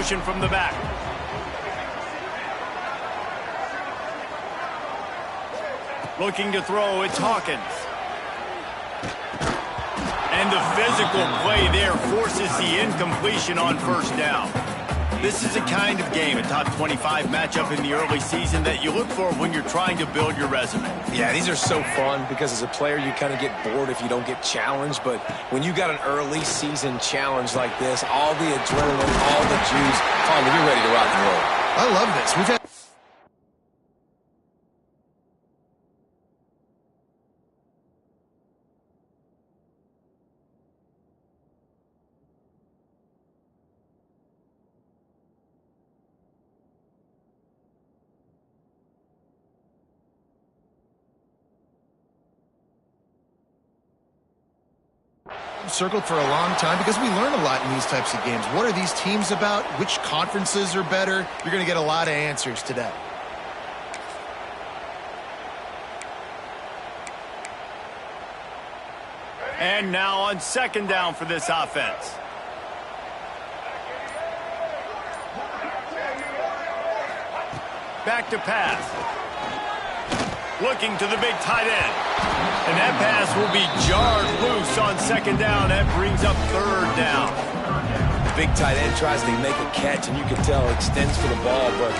Motion from the back. Looking to throw, it's Hawkins. And the physical play there forces the incompletion on first down. This is a kind of game, a top 25 matchup in the early season that you look for when you're trying to build your resume. Yeah, these are so fun because as a player, you kind of get bored if you don't get challenged. But when you got an early season challenge like this, all the adrenaline, all the juice, finally you're ready to rock and roll. I love this. We've had circled for a long time because we learn a lot in these types of games. What are these teams about? Which conferences are better? You're going to get a lot of answers today. And now on second down for this offense. Back to pass. Looking to the big tight end. And that pass will be jarred loose on second down. That brings up third down. The big tight end tries to make a catch, and you can tell extends for the ball, but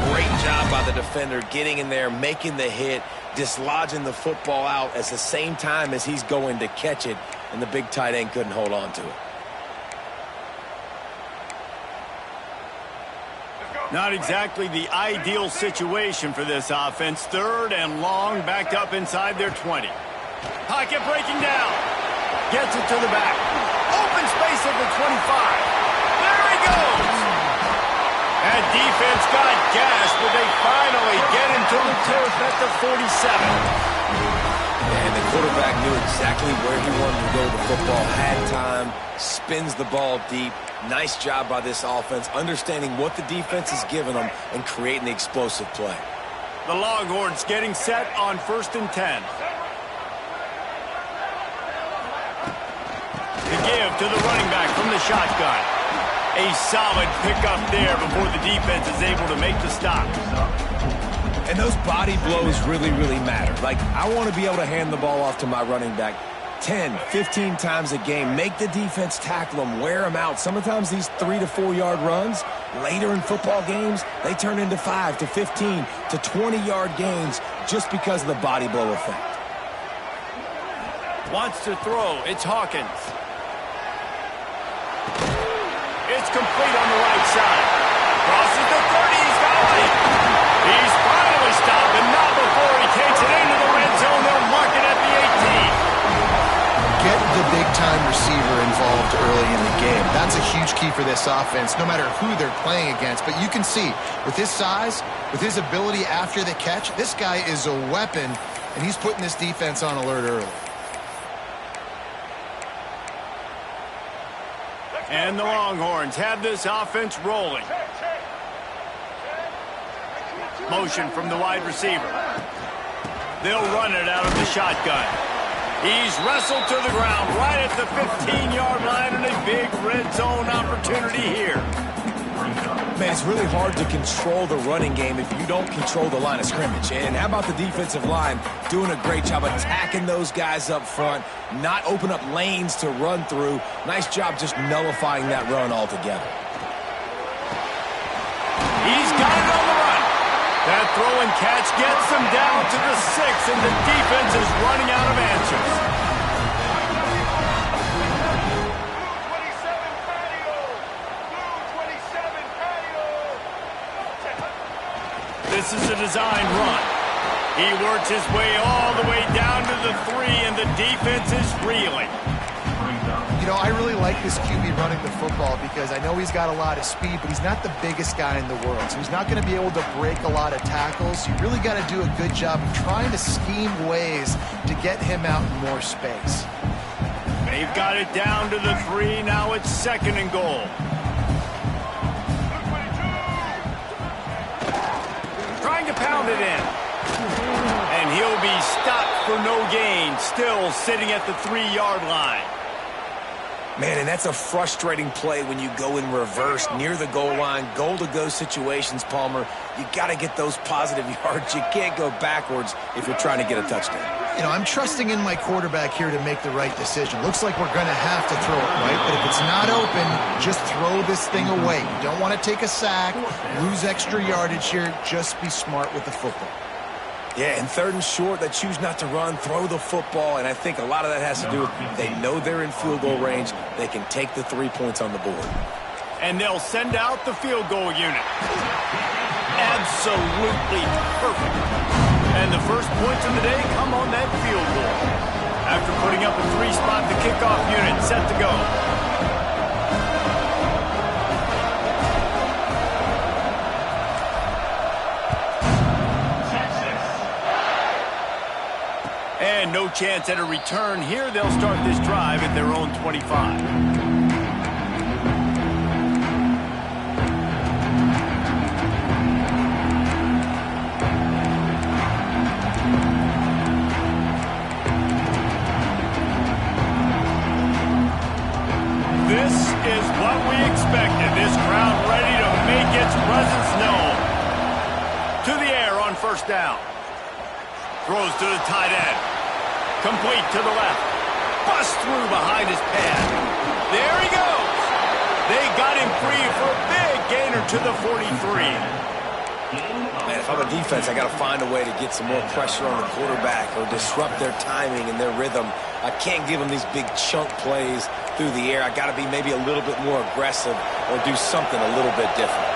great job by the defender getting in there, making the hit, dislodging the football out at the same time as he's going to catch it, and the big tight end couldn't hold on to it. Not exactly the ideal situation for this offense. Third and long, backed up inside their 20. Pocket breaking down. Gets it to the back. Open space at the 25. There he goes. That defense got gas, but they finally get him to the turf at the 47. And the quarterback knew exactly where he wanted to go with the football. Had time, spins the ball deep. Nice job by this offense, understanding what the defense is giving them and creating the explosive play. The Longhorns getting set on 1st and 10. The give to the running back from the shotgun. A solid pickup there before the defense is able to make the stop. And those body blows really, really matter. Like, I want to be able to hand the ball off to my running back 10, 15 times a game. Make the defense tackle them, wear them out. Sometimes these 3 to 4 yard runs, later in football games, they turn into 5 to 15 to 20 yard gains just because of the body blow effect. Wants to throw. It's Hawkins. It's complete on the right side. Crosses the 30. He's got it. He's finally stopped, but not before he takes it into the red zone. They'll mark it at the 18. Get the big-time receiver involved early in the game. That's a huge key for this offense, no matter who they're playing against. But you can see, with his size, with his ability after the catch, this guy is a weapon, and he's putting this defense on alert early. And the Longhorns have this offense rolling. Motion from the wide receiver. They'll run it out of the shotgun. He's wrestled to the ground right at the 15-yard line, and a big red zone opportunity here. Man, it's really hard to control the running game if you don't control the line of scrimmage. And how about the defensive line doing a great job attacking those guys up front, not open up lanes to run through. Nice job just nullifying that run altogether. He's got it on the run. That throw and catch gets them down to the 6, and the defense is running out of answers. This is a design run. He works his way all the way down to the 3, and the defense is reeling. You know, I really like this QB running the football because I know he's got a lot of speed, but he's not the biggest guy in the world. So he's not going to be able to break a lot of tackles. You really got to do a good job of trying to scheme ways to get him out in more space. They've got it down to the 3. Now it's 2nd and goal. Trying to pound it in. And he'll be stopped for no gain, still sitting at the 3-yard line. Man, and that's a frustrating play when you go in reverse near the goal line, goal-to-go situations, Palmer. You got to get those positive yards. You can't go backwards if you're trying to get a touchdown. You know, I'm trusting in my quarterback here to make the right decision. Looks like we're going to have to throw it, right? But if it's not open, just throw this thing away. You don't want to take a sack, lose extra yardage here. Just be smart with the football. Yeah, and 3rd and short, they choose not to run, throw the football, and I think a lot of that has to do with they know they're in field goal range. They can take the 3 points on the board. And they'll send out the field goal unit. Absolutely perfect. And the first points of the day come on that field goal. After putting up a 3-spot, the kickoff unit set to go. And no chance at a return here. They'll start this drive at their own 25. This is what we expected. This crowd ready to make its presence known. To the air on 1st down. Throws to the tight end. Complete to the left. Bust through behind his pad. There he goes. They got him free for a big gainer to the 43. Man, if I'm a defense, I got to find a way to get some more pressure on the quarterback or disrupt their timing and their rhythm. I can't give them these big chunk plays through the air. I got to be maybe a little bit more aggressive or do something a little bit different.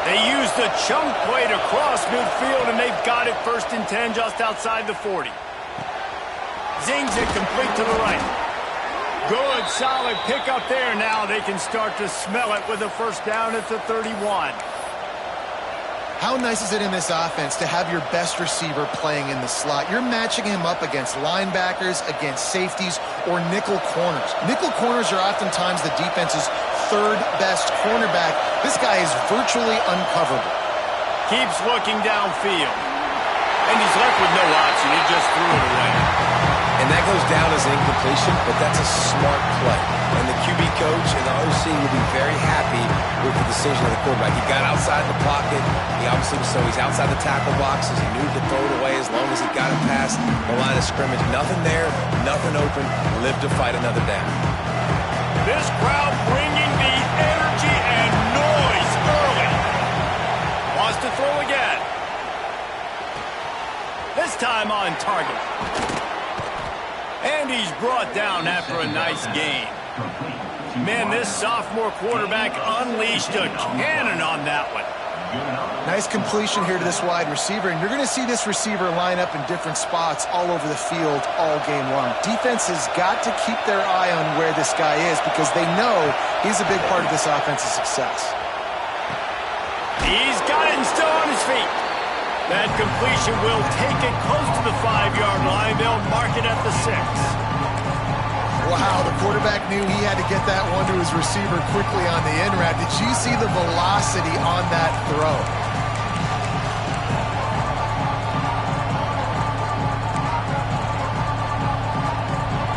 They use the chunk play to cross midfield, and they've got it 1st and 10 just outside the 40. Zings it complete to the right. Good, solid pickup there. Now they can start to smell it with a 1st down at the 31. How nice is it in this offense to have your best receiver playing in the slot? You're matching him up against linebackers, against safeties, or nickel corners. Nickel corners are oftentimes the defense's 3rd best cornerback. This guy is virtually uncoverable. Keeps looking downfield. And he's left with no option. He just threw it away. And that goes down as an incompletion, but that's a smart play. And the QB coach and the OC will be very happy with the decision of the quarterback. He got outside the pocket. He obviously, so he's outside the tackle boxes. He knew to throw it away as long as he got it past the line of scrimmage. Nothing there, nothing open. Live to fight another down. This crowd bringing the energy and noise early. Wants to throw again. This time on target. And he's brought down after a nice gain. Man, this sophomore quarterback unleashed a cannon on that one. Nice completion here to this wide receiver, and you're going to see this receiver line up in different spots all over the field all game long. Defense has got to keep their eye on where this guy is because they know he's a big part of this offense's success. He's got it and still on his feet. That completion will take it close to the 5-yard line. They'll mark it at the 6. Wow, the quarterback knew he had to get that one to his receiver quickly on the in route. Did you see the velocity on that throw?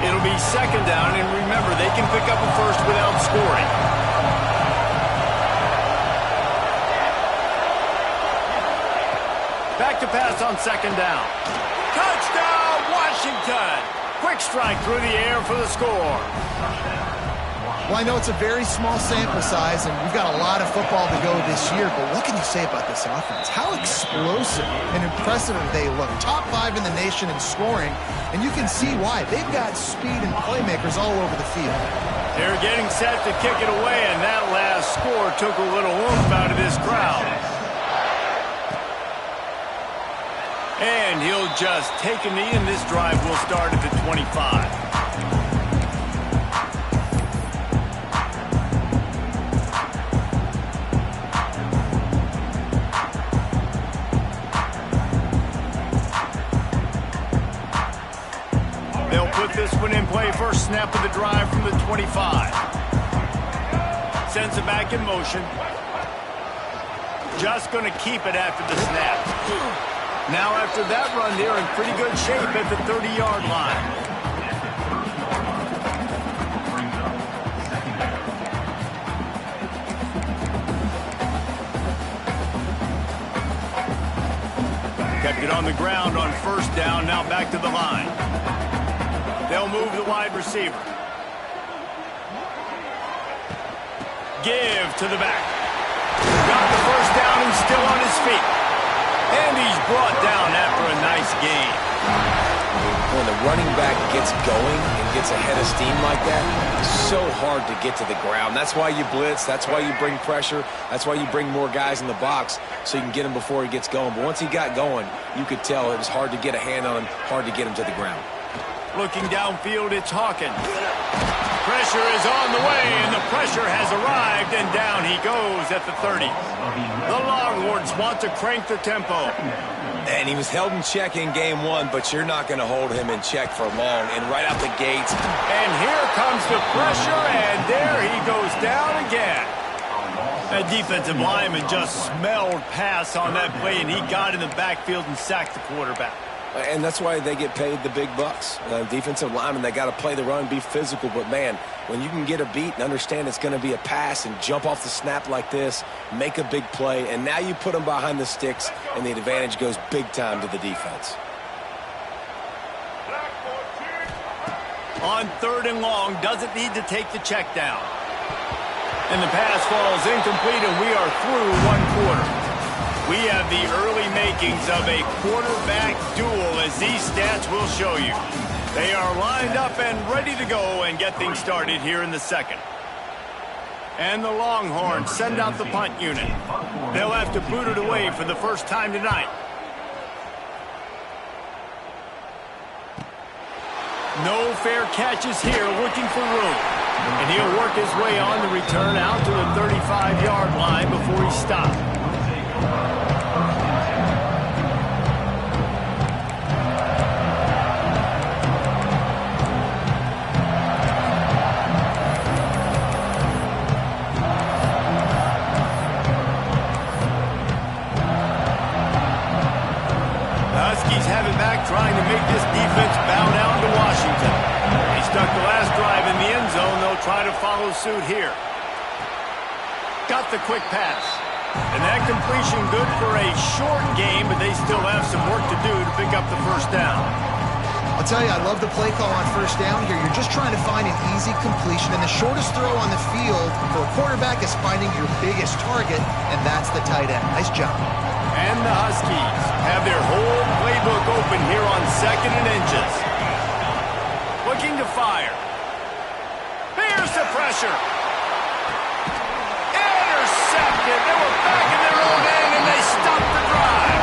It'll be 2nd down, and remember, they can pick up a 1st without scoring. Back to pass on 2nd down. Touchdown, Washington! Quick strike through the air for the score. Well, I know it's a very small sample size, and we've got a lot of football to go this year, but what can you say about this offense? How explosive and impressive they look. Top 5 in the nation in scoring, and you can see why. They've got speed and playmakers all over the field. They're getting set to kick it away, and that last score took a little oomph out of this crowd. And he'll just take a knee, and this drive will start at the 25. They'll put this one in play. First snap of the drive from the 25. Sends it back in motion. Just going to keep it after the snap. Now, after that run, they're in pretty good shape at the 30-yard line. on the ground on first down. Now back to the line. They'll move the wide receiver. Give to the back. Got the first down and still on his feet. And he's brought down after a nice gain. When the running back gets going and gets ahead of steam like that, it's so hard to get to the ground. That's why you blitz. That's why you bring pressure. That's why you bring more guys in the box so you can get him before he gets going. But once he got going, you could tell it was hard to get a hand on him, hard to get him to the ground. Looking downfield, it's Hawkins. Pressure is on the way, and the pressure has arrived, and down he goes at the 30. The Longhorns want to crank the tempo. And he was held in check in game one, but you're not going to hold him in check for long. And right out the gates. And here comes the pressure, and there he goes down again. That defensive lineman just smelled pass on that play, and he got in the backfield and sacked the quarterback. And that's why they get paid the big bucks. Defensive linemen, they got to play the run, be physical. But, man, when you can get a beat and understand it's going to be a pass and jump off the snap like this, make a big play, and now you put them behind the sticks, and the advantage goes big time to the defense. On third and long, doesn't need to take the check down. And the pass falls incomplete, and we are through one quarter. We have the early makings of a quarterback duel, as these stats will show you. They are lined up and ready to go and get things started here in the second. And the Longhorns send out the punt unit. They'll have to boot it away for the first time tonight. No fair catches here, looking for room. And he'll work his way on the return out to the 35-yard line before he stops. Huskies have it back, trying to make this defense bow down to Washington. They stuck the last drive in the end zone. They'll try to follow suit here. Got the quick pass. And that completion good for a short game, but they still have some work to do to pick up the first down. I'll tell you, I love the play call on first down here. You're just trying to find an easy completion, and the shortest throw on the field for a quarterback is finding your biggest target, and that's the tight end. Nice job. And the Huskies have their whole playbook open here on second and inches. Looking to fire. Here's the pressure. Intercepted. They were back in their own end, and they stopped the drive.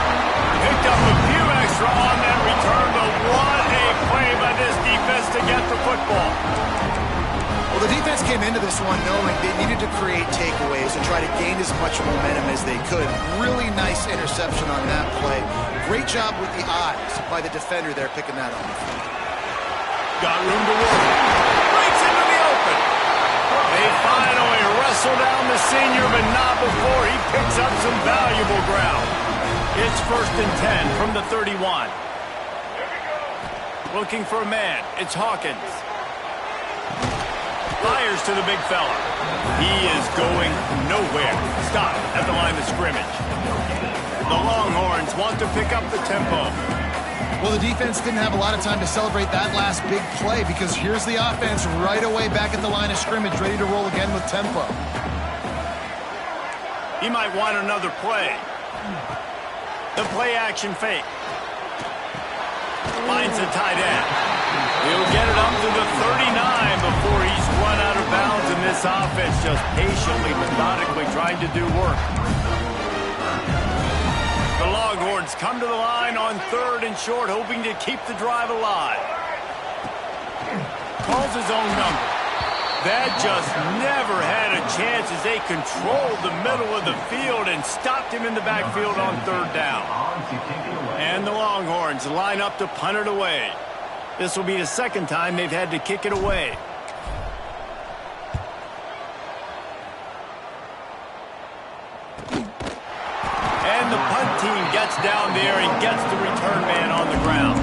Picked up a few extra on that return, but what a play by this defense to get the football. Well, the defense came into this one knowing they needed to create takeaways and try to gain as much momentum as they could. Really nice interception on that play. Great job with the eyes by the defender there picking that up. Got room to work. Breaks into the open. They finally wrestle down the senior, but not before he picks up some valuable ground. It's 1st and 10 from the 31. Looking for a man. It's Hawkins. Fires to the big fella. He is going nowhere. Stop at the line of scrimmage. The Longhorns want to pick up the tempo. Well, the defense didn't have a lot of time to celebrate that last big play because here's the offense right away back at the line of scrimmage, ready to roll again with tempo. He might want another play. The play action fake. Finds the tight end. He'll get it up to the 39 before he's run out of bounds, and this offense just patiently, methodically trying to do work. The Longhorns come to the line on 3rd and short, hoping to keep the drive alive. Calls his own number. That just never had a chance as they controlled the middle of the field and stopped him in the backfield on 3rd down. And the Longhorns line up to punt it away. This will be the second time they've had to kick it away. And the punt team gets down there and gets the return man on the ground.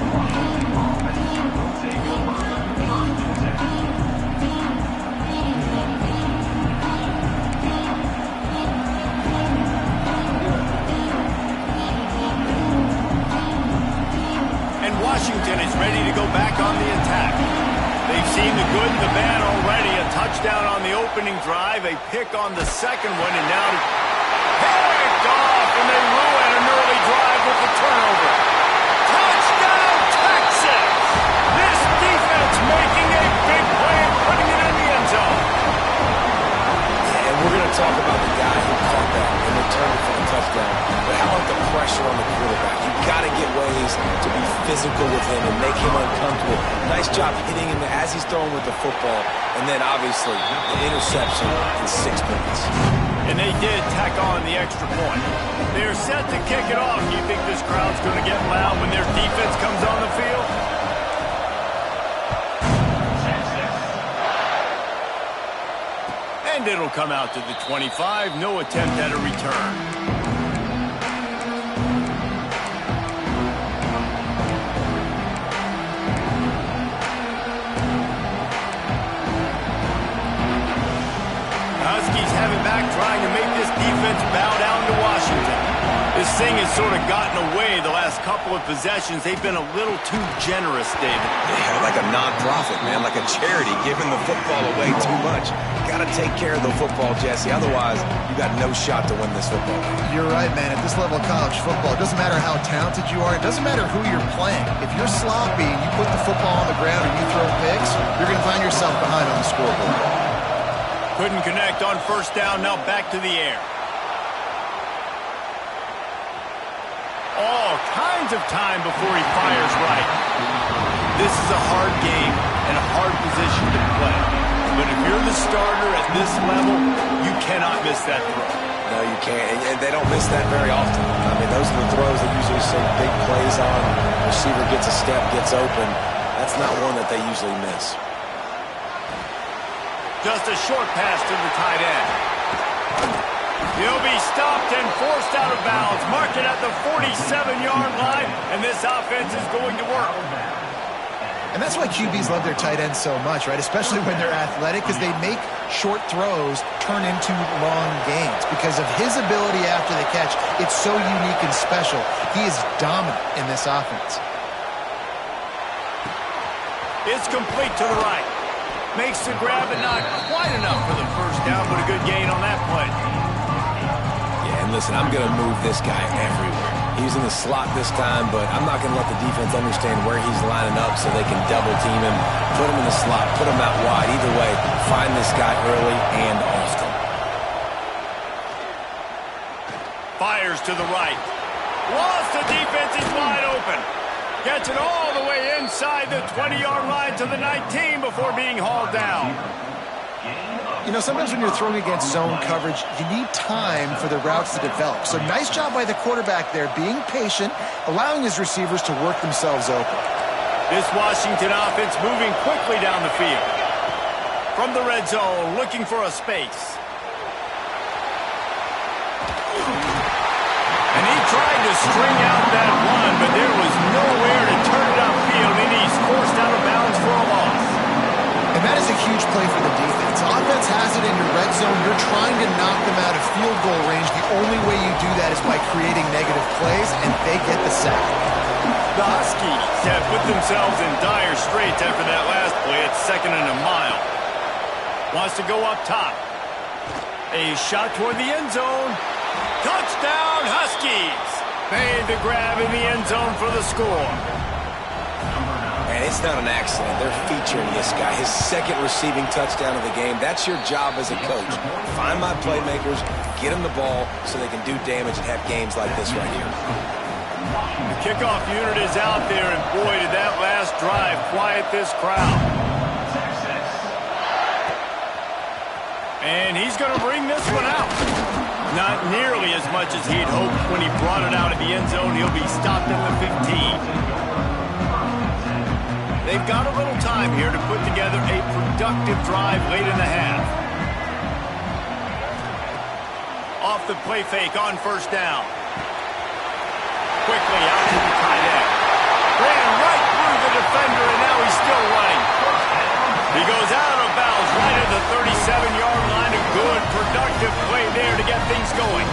opening drive, a pick on the second one, and now picked off, and they ruin an early drive with the turnover. Touchdown, Texas! This defense making a big play and putting it in the end zone. And we're going to talk about the guy who caught that and returned it for the touchdown. But how about the pressure on the quarterback? You've got to get ways to be physical with him and make him uncomfortable. Nice job hitting him as he's throwing with the football. And then, obviously, the interception in 6 minutes. And they did tack on the extra point. They're set to kick it off. Do you think this crowd's going to get loud when their defense comes on the field? And it'll come out to the 25. No attempt at a return. Huskies have it back, trying to make this defense bow down to Washington. This thing has sort of gotten away the last couple of possessions. They've been a little too generous, David. Yeah, like a non-profit, man, like a charity, giving the football away too much. Got to take care of the football, Jesse. Otherwise, you got no shot to win this football game. You're right, man. At this level of college football, it doesn't matter how talented you are. It doesn't matter who you're playing. If you're sloppy and you put the football on the ground and you throw picks, you're going to find yourself behind on the scoreboard. Couldn't connect on first down, now back to the air. All kinds of time before he fires right. This is a hard game and a hard position to play. But if you're the starter at this level, you cannot miss that throw. No, you can't. And they don't miss that very often. I mean, those are the throws that usually see big plays on. Receiver gets a step, gets open. That's not one that they usually miss. Just a short pass to the tight end. He'll be stopped and forced out of bounds. Mark it at the 47-yard line, and this offense is going to work. And that's why QBs love their tight ends so much, right? Especially when they're athletic, because they make short throws turn into long gains. Because of his ability after the catch, it's so unique and special. He is dominant in this offense. It's complete to the right. Makes the grab, but not quite enough for the first down, but a good gain on that play. Yeah, and listen, I'm going to move this guy everywhere. He's in the slot this time, but I'm not going to let the defense understand where he's lining up so they can double team him, put him in the slot, put him out wide. Either way, find this guy early and often. Fires to the right. Lost, the defense is wide open. Gets it all the way inside the 20-yard line to the 19 before being hauled down. You know, sometimes when you're throwing against zone coverage, you need time for the routes to develop. So nice job by the quarterback there, being patient, allowing his receivers to work themselves open. This Washington offense moving quickly down the field. From the red zone, looking for a space. And he tried to string out that run, but there was nowhere to turn it upfield, and he's forced out of bounds for a loss. And that is a huge play for the defense. Offense has it in your red zone. You're trying to knock them out of field goal range. The only way you do that is by creating negative plays, and they get the sack. The Huskies have put themselves in dire straits after that last play at 2nd and a mile. Wants to go up top. A shot toward the end zone. Touchdown, Huskies! Made the grab in the end zone for the score. And it's not an accident. They're featuring this guy. His second receiving touchdown of the game. That's your job as a coach. Find my playmakers, get them the ball so they can do damage and have games like this right here. The kickoff unit is out there, and boy, did that last drive quiet this crowd. And he's going to bring this one out. Not nearly as much as he'd hoped when he brought it out of the end zone. He'll be stopped at the 15. They've got a little time here to put together a productive drive late in the half. Off the play fake on first down. Quickly out to the tight end. Ran right through the defender, and now he's still running. He goes out of bounds right at the 37-yard line. A good, productive play there to get things going.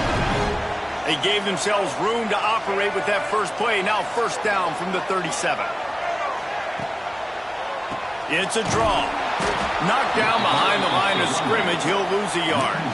They gave themselves room to operate with that first play. Now first down from the 37. It's a draw. Knocked down behind the line of of scrimmage, he'll lose a yard.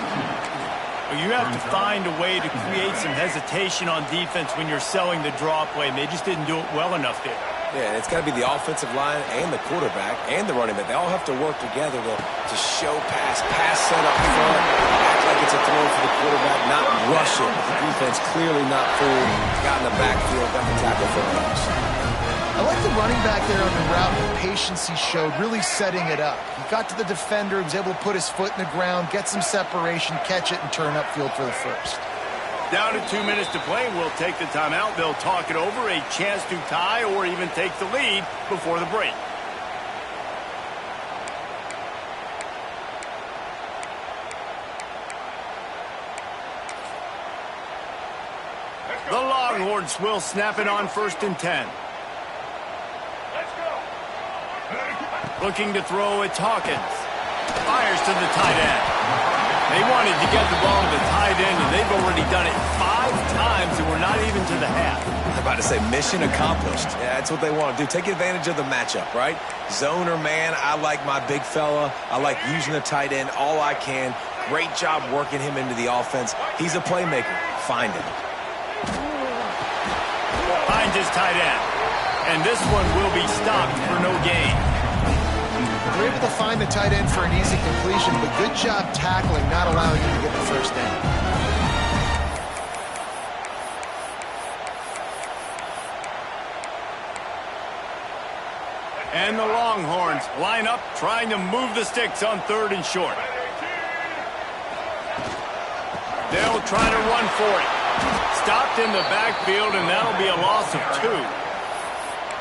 Well, you have to find a way to create some hesitation on defense when you're selling the draw play, and they just didn't do it well enough there. Yeah, and it's got to be the offensive line and the quarterback and the running back. They all have to work together to show pass set up front, act like it's a throw for the quarterback, not rush it. The defense clearly not fooled, got in the backfield, got the tackle for a loss. I like the running back there on the route, the patience he showed, really setting it up. He got to the defender, was able to put his foot in the ground, get some separation, catch it, and turn upfield for the first. Down to 2 minutes to play, we'll take the timeout. They'll talk it over, a chance to tie or even take the lead before the break. The Longhorns will snap it on 1st and 10. Looking to throw, it's Hawkins. Fires to the tight end. They wanted to get the ball to the tight end, and they've already done it 5 times, and we're not even to the half. I'm about to say mission accomplished. Yeah, that's what they want to do. Take advantage of the matchup, right? Zone or man, I like my big fella. I like using the tight end all I can. Great job working him into the offense. He's a playmaker. Find him. Finds his tight end. And this one will be stopped for no gain. They're able to find the tight end for an easy completion, but good job tackling, not allowing him to get the first down. And the Longhorns line up, trying to move the sticks on 3rd and short. They'll try to run for it. Stopped in the backfield, and that'll be a loss of 2.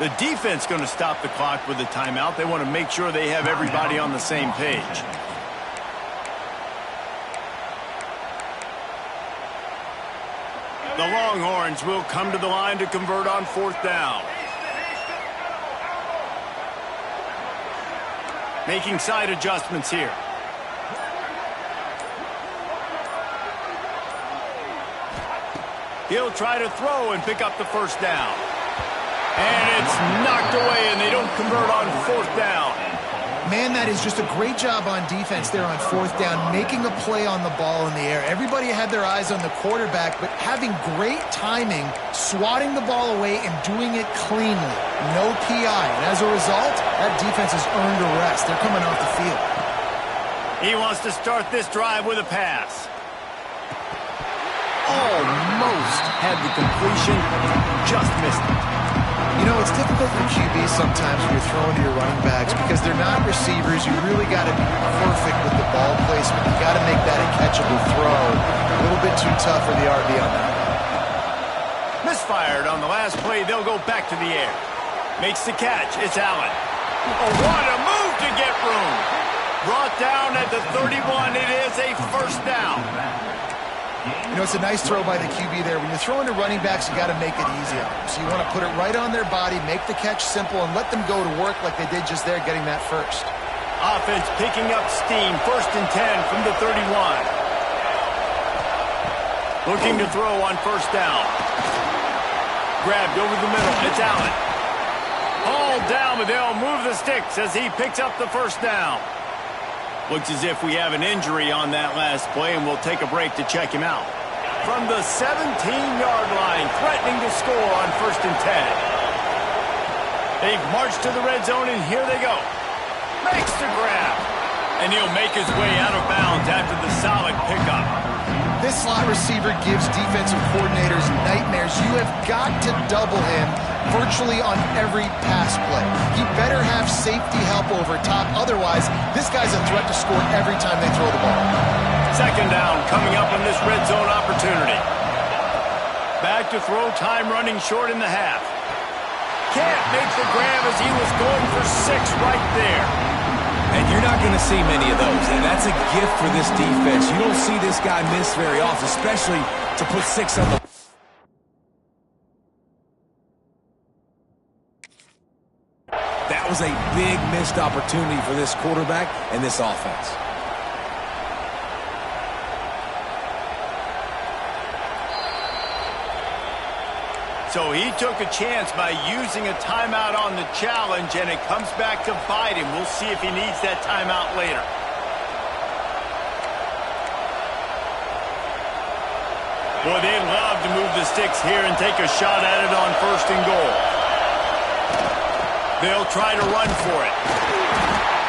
The defense going to stop the clock with a timeout. They want to make sure they have everybody on the same page. The Longhorns will come to the line to convert on 4th down. Making side adjustments here. He'll try to throw and pick up the first down. And it's knocked away, and they don't convert on 4th down. Man, that is just a great job on defense there on 4th down, making a play on the ball in the air. Everybody had their eyes on the quarterback, but having great timing, swatting the ball away, and doing it cleanly. No PI. And as a result, that defense has earned a rest. They're coming off the field. He wants to start this drive with a pass. Almost had the completion, just missed it. You know, it's difficult for QBs sometimes when you're throwing to your running backs because they're not receivers. You really got to be perfect with the ball placement. You got to make that a catchable throw. A little bit too tough for the RB on that. Misfired on the last play. They'll go back to the air. Makes the catch. It's Allen. Oh, what a move to get room. Brought down at the 31. It is a first down. You know, it's a nice throw by the QB there. When you're throwing to running backs, you got to make it easy on them. So you want to put it right on their body, make the catch simple, and let them go to work like they did just there, getting that first. Offense picking up steam. 1st and 10 from the 31. Looking to throw on 1st down. Grabbed over the middle. It's Allen. Hauled down, but they'll move the sticks as he picks up the first down. Looks as if we have an injury on that last play, and we'll take a break to check him out. From the 17-yard line, threatening to score on 1st and 10. They've marched to the red zone, and here they go. Makes the grab. And he'll make his way out of bounds after the solid pickup. This slot receiver gives defensive coordinators nightmares. You have got to double him virtually on every pass play. He better have safety help over top. Otherwise, this guy's a threat to score every time they throw the ball. 2nd down coming up on this red zone opportunity. Back to throw, time running short in the half. Can't make the grab as he was going for 6 right there. And you're not going to see many of those. And that's a gift for this defense. You don't see this guy miss very often, especially to put 6 on the... That was a big missed opportunity for this quarterback and this offense. So he took a chance by using a timeout on the challenge, and it comes back to bite him. We'll see if he needs that timeout later. Boy, they'd love to move the sticks here and take a shot at it on 1st and goal. They'll try to run for it.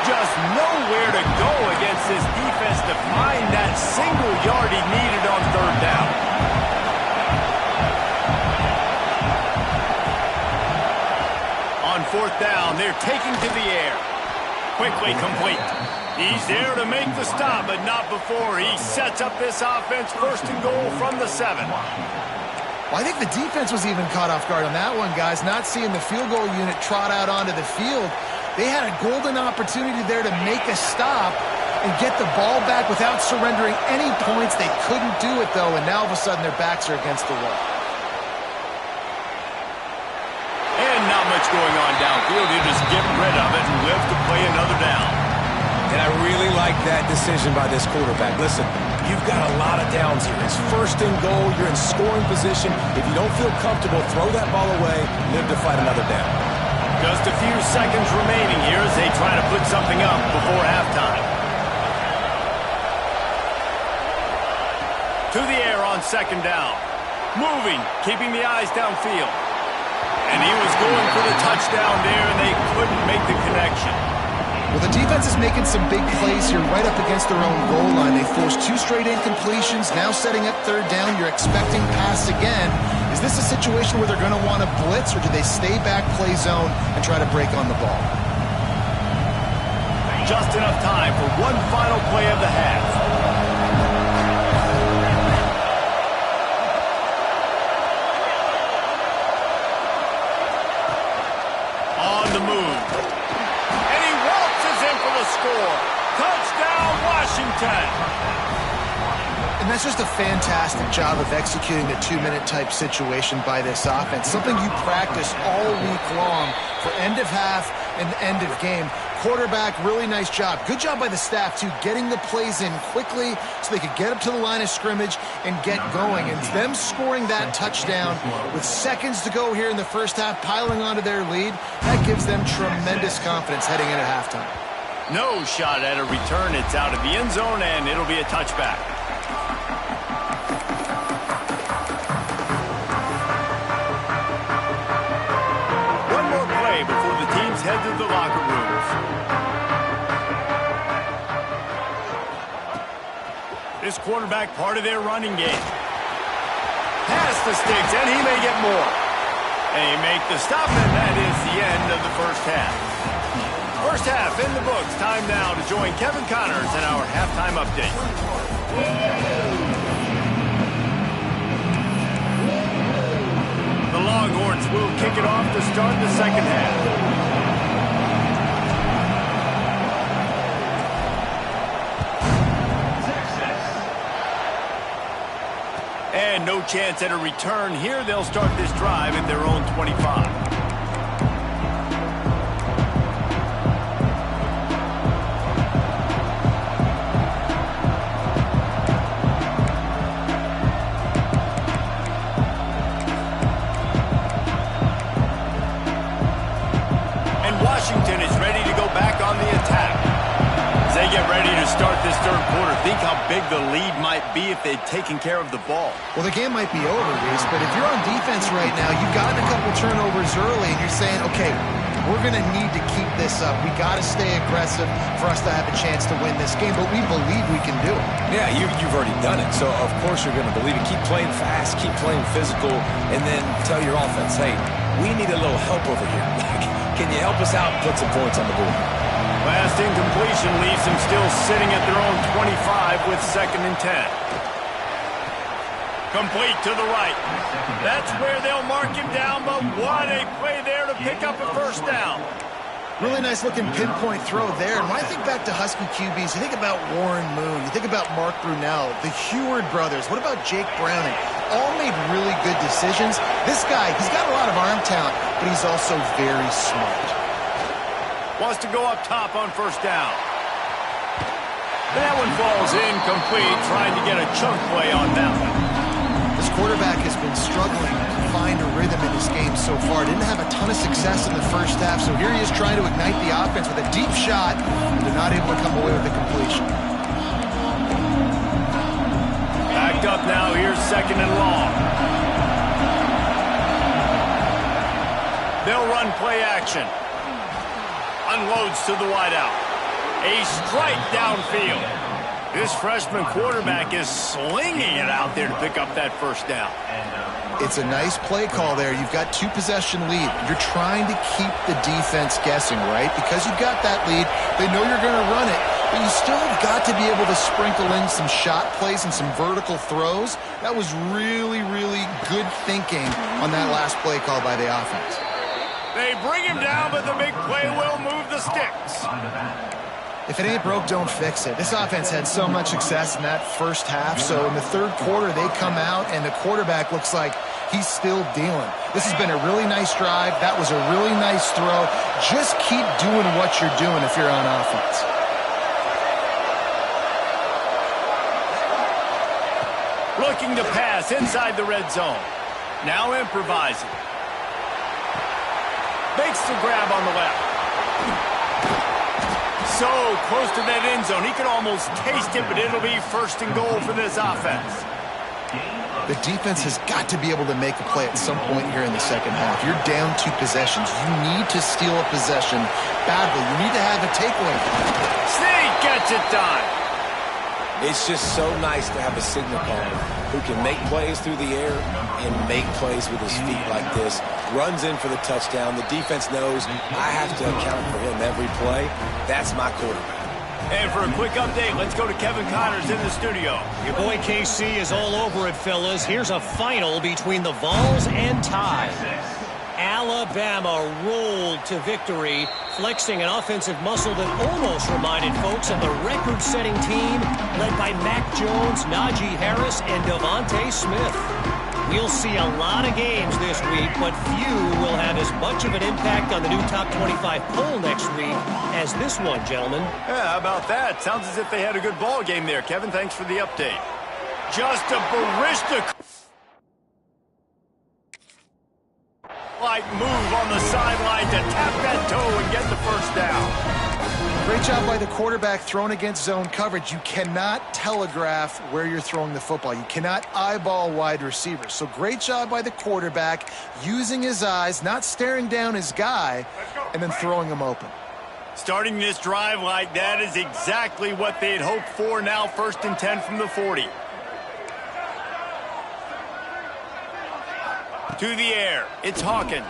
Just nowhere to go against this defense to find that single yard he needed on 3rd down. On 4th down, they're taking to the air. Quickly complete. He's there to make the stop, but not before he sets up this offense 1st and goal from the 7. Well, I think the defense was even caught off guard on that one, guys. Not seeing the field goal unit trot out onto the field. They had a golden opportunity there to make a stop and get the ball back without surrendering any points. They couldn't do it, though, and now all of a sudden their backs are against the wall. And not much going on downfield. You just get rid of it and live to play another down. And I really like that decision by this quarterback. Listen, you've got a lot of downs here. It's 1st and goal. You're in scoring position. If you don't feel comfortable, throw that ball away. Live to fight another down. Just a few seconds remaining here as they try to put something up before halftime. To the air on 2nd down. Moving, keeping the eyes downfield. And he was going for the touchdown there, and they couldn't make the connection. Well, the defense is making some big plays here right up against their own goal line. They forced 2 straight incompletions, now setting up 3rd down. You're expecting pass again. Is this a situation where they're going to want to blitz, or do they stay back, play zone, and try to break on the ball? Just enough time for one final play of the half. On the move. Score. Touchdown, Washington. And that's just a fantastic job of executing the 2-minute type situation by this offense. Something you practice all week long for end of half and end of game. Quarterback, really nice job. Good job by the staff, too, getting the plays in quickly so they could get up to the line of scrimmage and get going. And them scoring that touchdown with seconds to go here in the 1st half, piling onto their lead, that gives them tremendous confidence heading into halftime. No shot at a return. It's out of the end zone, and it'll be a touchback. One more play before the teams head to the locker rooms. This quarterback part of their running game. Past the sticks, and he may get more. And he make the stop, and that is the end of the 1st half. 1st half in the books. Time now to join Kevin Connors in our halftime update. The Longhorns will kick it off to start the 2nd half. And no chance at a return here. They'll start this drive at their own 25. Washington is ready to go back on the attack. As they get ready to start this 3rd quarter, think how big the lead might be if they'd taken care of the ball. Well, the game might be over, Reese, but if you're on defense right now, you've gotten a couple turnovers early, and you're saying, okay, we're going to need to keep this up. We got to stay aggressive for us to have a chance to win this game, but we believe we can do it. Yeah, you've already done it, so of course you're going to believe it. Keep playing fast, keep playing physical, and then tell your offense, hey, we need a little help over here. Can you help us out and put some points on the board? Last incompletion leaves them still sitting at their own 25 with 2nd and 10. Complete to the right. That's where they'll mark him down, but what a play there to pick up a 1st down. Really nice looking pinpoint throw there. And when I think back to Husky QBs, you think about Warren Moon, you think about Mark Brunell, the Heward brothers, what about Jake Browning? All made really good decisions. This guy, he's got a lot of arm talent, but he's also very smart. Wants to go up top on 1st down. That one falls incomplete, trying to get a chunk play on that one. This quarterback has been struggling to find a rhythm in this game so far. Didn't have a ton of success in the 1st half, so here he is trying to ignite the offense with a deep shot, but they're not able to come away with the completion. Backed up now, here's 2nd and long. action. Unloads to the wideout. A strike downfield. This freshman quarterback is slinging it out there to pick up that first down. It's a nice play call there. You've got 2-possession lead. You're trying to keep the defense guessing, right? Because you've got that lead, they know you're going to run it, but you still have got to be able to sprinkle in some shot plays and some vertical throws. That was really, really good thinking on that last play call by the offense. They bring him down, but the big play will move the sticks. If it ain't broke, don't fix it. This offense had so much success in that first half, so in the third quarter, they come out, and the quarterback looks like he's still dealing. This has been a really nice drive. That was a really nice throw. Just keep doing what you're doing if you're on offense. Looking to pass inside the red zone. Now improvising. Makes the grab on the left. So close to that end zone. He could almost taste it, but it'll be first and goal for this offense. The defense has got to be able to make a play at some point here in the second half. You're down 2 possessions. You need to steal a possession badly. You need to have a takeaway. Sneak gets it done. It's just so nice to have a signal caller who can make plays through the air and make plays with his feet like this. Runs in for the touchdown. The defense knows I have to account for him every play. That's my quarterback. And for a quick update, let's go to Kevin Connors in the studio. Your boy KC is all over it, fellas. Here's a final between the Vols and Tide. Alabama rolled to victory, flexing an offensive muscle that almost reminded folks of the record-setting team led by Mac Jones, Najee Harris, and Devontae Smith. We'll see a lot of games this week, but few will have as much of an impact on the new top 25 poll next week as this one, gentlemen. Yeah, how about that? Sounds as if they had a good ball game there. Kevin, thanks for the update. Just a barista like move on the sideline to tap that toe and get the first down. Great job by the quarterback thrown against zone coverage. You cannot telegraph where you're throwing the football. You cannot eyeball wide receivers. So great job by the quarterback using his eyes, not staring down his guy, and then throwing him open. Starting this drive like that is exactly what they'd hoped for. Now 1st and 10 from the 40. To the air. It's Hawkins.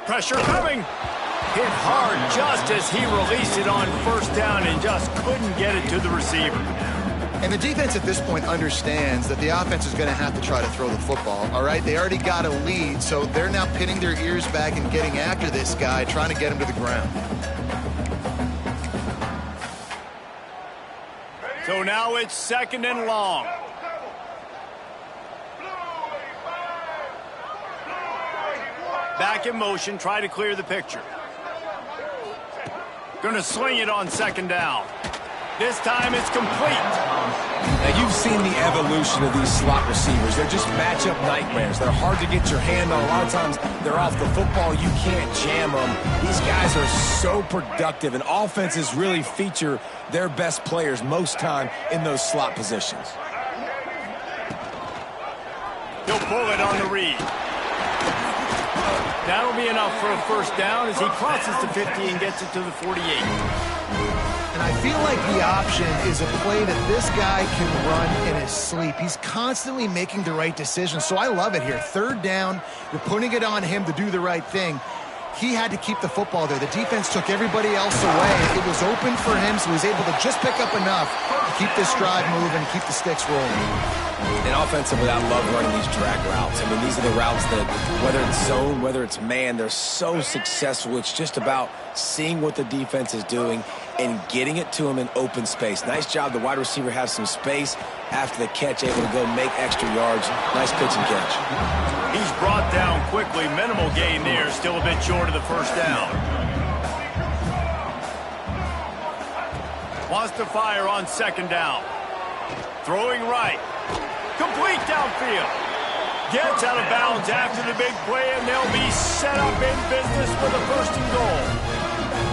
Pressure coming. Hit hard just as he released it on first down and just couldn't get it to the receiver. And the defense at this point understands that the offense is going to have to try to throw the football, all right? They already got a lead, so they're now pinning their ears back and getting after this guy, trying to get him to the ground. So now it's 2nd and long. Back in motion, try to clear the picture. Going to sling it on 2nd down. This time it's complete. Now, you've seen the evolution of these slot receivers. They're just matchup nightmares. They're hard to get your hand on. A lot of times, they're off the football. You can't jam them. These guys are so productive, and offenses really feature their best players most time in those slot positions. He'll pull it on the read. That'll be enough for a first down as he crosses the 50 and gets it to the 48. And I feel like the option is a play that this guy can run in his sleep. He's constantly making the right decision, so I love it here. 3rd down, you're putting it on him to do the right thing. He had to keep the football there. The defense took everybody else away. It was open for him, so he was able to just pick up enough to keep this drive moving, keep the sticks rolling. And offensively, I love running these drag routes. I mean, these are the routes that, whether it's zone, whether it's man, they're so successful. It's just about seeing what the defense is doing and getting it to them in open space. Nice job. The wide receiver has some space after the catch, able to go make extra yards. Nice pitch and catch. He's brought down quickly. Minimal gain there. Still a bit short of the first down. Wants to fire on 2nd down. Throwing right. Complete downfield. Gets out of bounds after the big play, and they'll be set up in business for the 1st and goal.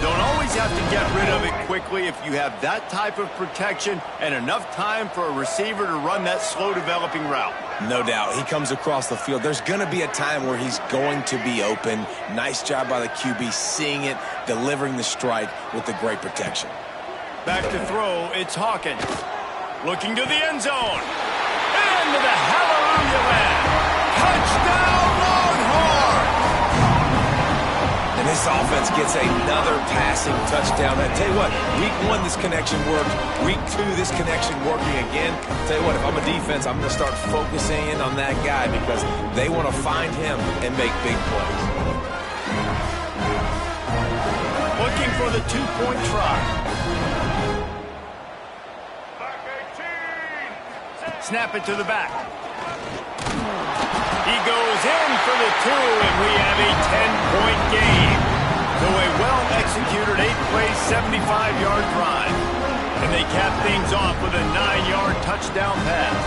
Don't always have to get rid of it quickly if you have that type of protection and enough time for a receiver to run that slow-developing route. No doubt. He comes across the field. There's going to be a time where he's going to be open. Nice job by the QB seeing it, delivering the strike with the great protection. Back to throw, it's Hawkins. Looking to the end zone. Into the hallelujah land. Touchdown, Longhorn! And this offense gets another passing touchdown. I tell you what, week 1 this connection worked. Week 2 this connection working again. Tell you what, if I'm a defense, I'm going to start focusing in on that guy because they want to find him and make big plays. Looking for the 2-point try. Snap it to the back. He goes in for the 2, and we have a 10-point game. So a well-executed 8-play, 75-yard drive. And they cap things off with a 9-yard touchdown pass.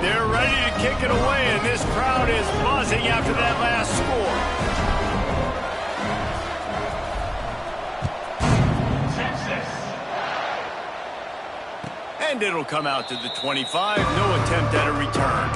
They're ready to kick it away, and this crowd is buzzing after that last score. And it'll come out to the 25. No attempt at a return.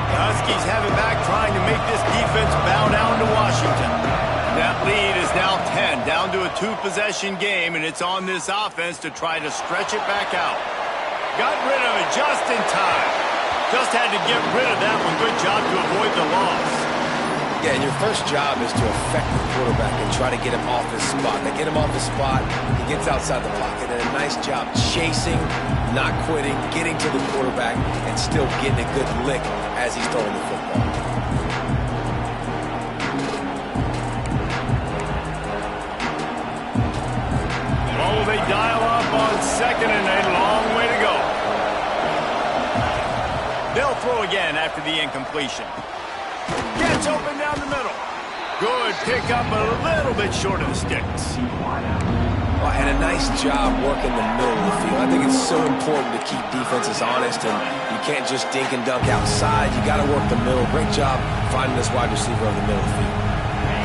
The Huskies have it back, trying to make this defense bow down to Washington. That lead is now 10, down to a 2-possession game, and it's on this offense to try to stretch it back out. Got rid of it just in time. Just had to get rid of that one. Good job to avoid the loss. Yeah, and your first job is to affect the quarterback and try to get him off his spot. They get him off his spot, he gets outside the pocket, and a nice job chasing, not quitting, getting to the quarterback, and still getting a good lick as he's throwing the football. They dial up on second and a long way to go. They'll throw again after the incompletion. Gets open down the middle. Good pickup, but a little bit short of the sticks. Well, and a nice job working the middle of the field. I think it's so important to keep defenses honest, and you can't just dink and dunk outside. You got to work the middle. Great job finding this wide receiver on the middle of the field.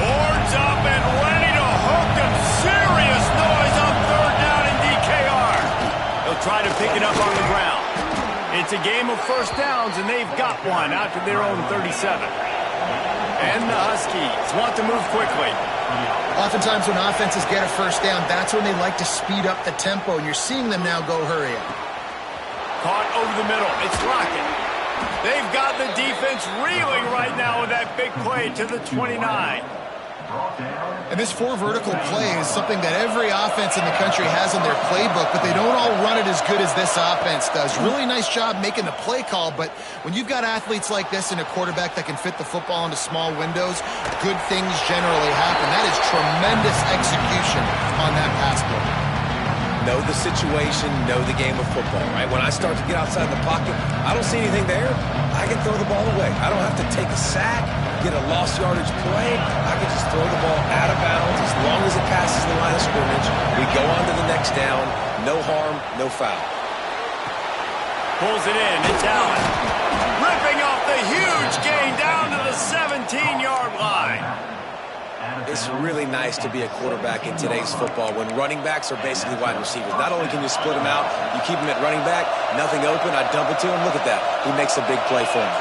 Boards up and ready to hook him. Serious noise on third down in DKR. They'll try to pick it up on the ground. It's a game of first downs, and they've got one out to their own 37. And the Huskies want to move quickly. Oftentimes when offenses get a first down, that's when they like to speed up the tempo, and you're seeing them now go hurry up. Caught over the middle. It's Lockett. They've got the defense reeling right now with that big play to the 29. And this 4 vertical play is something that every offense in the country has in their playbook, but they don't all run it as good as this offense does. Really nice job making the play call, but when you've got athletes like this and a quarterback that can fit the football into small windows, good things generally happen. That is tremendous execution on that pass play. Know the situation, know the game of football, right? When I start to get outside the pocket, I don't see anything there, I can throw the ball away. I don't have to take a sack, get a lost yardage play. I can just throw the ball out of bounds as long as it passes the line of scrimmage. We go on to the next down. No harm, no foul. Pulls it in. It's Allen. Ripping off the huge gain down to the 17-yard line. It's really nice to be a quarterback in today's football when running backs are basically wide receivers. Not only can you split them out, you keep them at running back, nothing open, I dump it to him. Look at that. He makes a big play for him.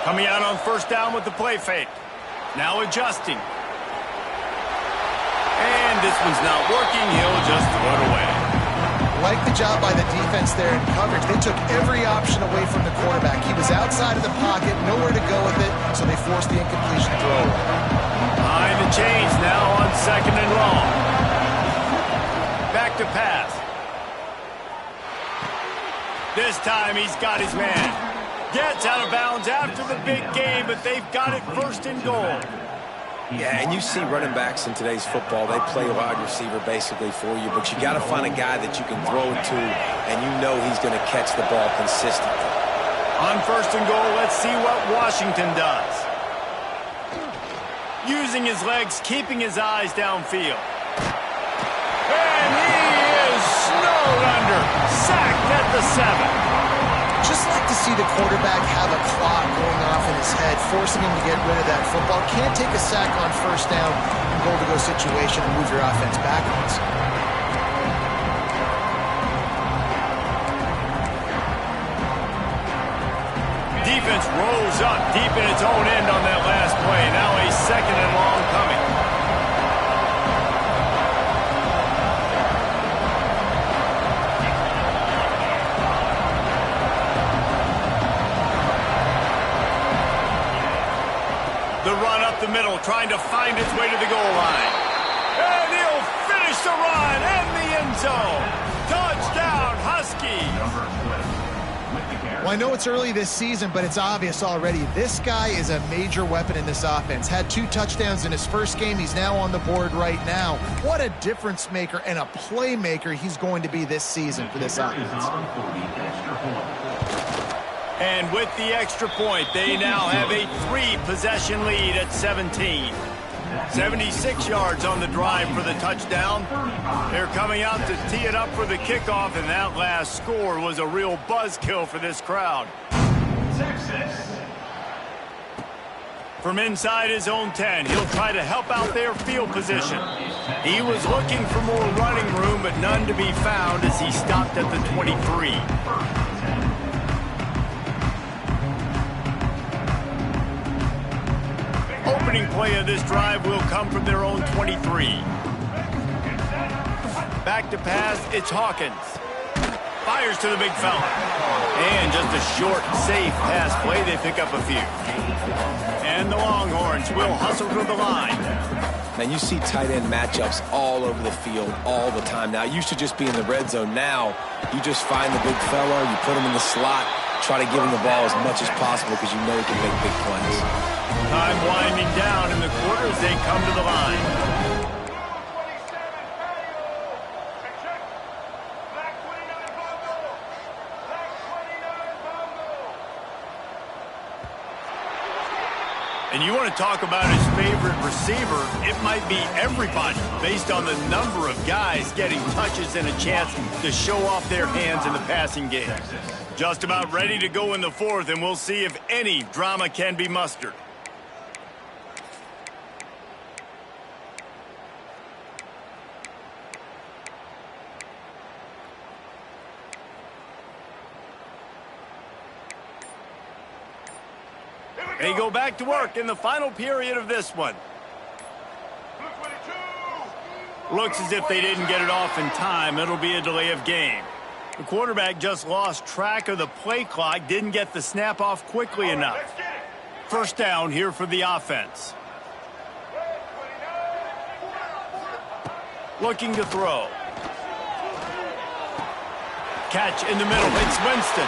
Coming out on first down with the play fake. Now adjusting. And this one's not working. He'll just throw it away. Like the job by the defense there in coverage. They took every option away from the quarterback. He was outside of the pocket, nowhere to go with it, so they forced the incompletion throw away. Behind the chains now on second and long. Back to pass. This time he's got his man. Gets out of bounds after the big game, but they've got it first and goal. Yeah, and you see running backs in today's football, they play a wide receiver basically for you, but you got to find a guy that you can throw it to, and you know he's going to catch the ball consistently. On first and goal, let's see what Washington does. Using his legs, keeping his eyes downfield. And he is snowed under. Sacked at the 7. Just like to see the quarterback have a clock going off in his head, forcing him to get rid of that football. Can't take a sack on first down in goal-to-go situation and move your offense backwards. Defense rolls up deep in its own end on that last play. Now a second and long coming. The run up the middle, trying to find its way to the goal line. And he'll finish the run and the end zone. Touchdown, Husky. Well, I know it's early this season, but it's obvious already. This guy is a major weapon in this offense. Had 2 touchdowns in his first game. He's now on the board right now. What a difference maker and a playmaker he's going to be this season for this offense. And with the extra point, they now have a 3-possession lead at 17. 76 yards on the drive for the touchdown. They're coming out to tee it up for the kickoff, and that last score was a real buzzkill for this crowd. From inside his own 10, he'll try to help out their field position. He was looking for more running room, but none to be found as he stopped at the 23. Opening play of this drive will come from their own 23. Back to pass, it's Hawkins. Fires to the big fella. And just a short, safe pass play, they pick up a few. And the Longhorns will hustle to the line. Man, you see tight end matchups all over the field all the time. Now, it used to just be in the red zone. Now, you just find the big fella, you put him in the slot, try to give him the ball as much as possible because you know he can make big plays. Time winding down in the quarter as they come to the line. And you want to talk about his favorite receiver, it might be everybody based on the number of guys getting touches and a chance to show off their hands in the passing game. Just about ready to go in the 4th, and we'll see if any drama can be mustered. They go back to work in the final period of this one. Looks as if they didn't get it off in time. It'll be a delay of game. The quarterback just lost track of the play clock, didn't get the snap off quickly enough. First down here for the offense. Looking to throw. Catch in the middle. It's Winston.